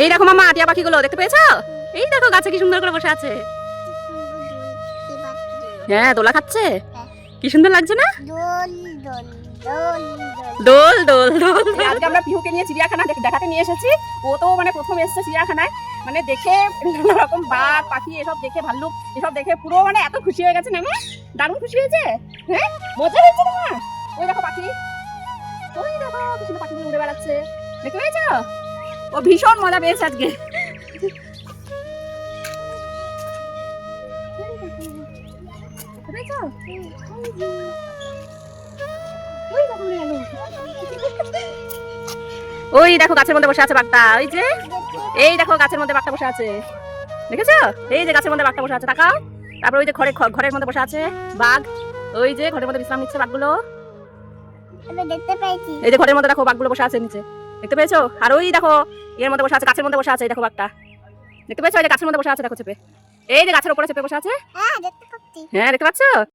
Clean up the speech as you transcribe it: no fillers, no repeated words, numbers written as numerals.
এই দেখো মামা টিয়া পাখিগুলো দেখতে পেয়েছো? এই দেখো গাছে কি সুন্দর করে বসে আছে। হ্যাঁ দোলা খাচ্ছে, কি সুন্দর লাগছে না? দোল দোল দোল। আজকে আমরা পিহুকে নিয়ে চিড়িয়াখানা দেখাতে নিয়ে এসেছি। ও তো মানে প্রথম এসেছে চিড়িয়াখানায়, মানে দেখে নানা রকম বাঘ পাখি এসব দেখে, ভাল্লুক এসব দেখে পুরো মানে এত খুশি হয়ে গেছে না, দারুণ খুশি হয়েছে। হ্যাঁ মজা হয়েছে না? ওই দেখো পাখি, ওই দেখো কি সুন্দর পাখিগুলো উড়ে বেড়াচ্ছে, দেখতে পেয়েছো? ও ভীষণ মজা পেয়েছে আজকে। ওই দেখো গাছের মধ্যে বসে আছে বাঘটা, ওই যে এই দেখো গাছের মধ্যে বাঘটা বসে আছে, দেখেছো? এই যে গাছের মধ্যে বাঘটা বসে আছে, তাকাও। তারপর ওই যে ঘরের মধ্যে বসে আছে বাঘ, ওই যে ঘরের মধ্যে বিশ্রাম নিচ্ছে বাঘগুলো। দেখতে পেয়েছি, এই যে ঘরের মধ্যে দেখো বাঘগুলো বসে আছে নিচে, দেখতে পেয়েছো? আর ওই দেখো এর মধ্যে বসে আছে, গাছের মধ্যে বসে আছে, এই দেখো বাঘটা, দেখতে পেয়েছো? এই যে গাছের মধ্যে বসে আছে, দেখো চেপে, এই যে গাছের উপরে চেপে বসে আছে। হ্যাঁ দেখতে পাচ্ছি। হ্যাঁ দেখতে পাচ্ছো?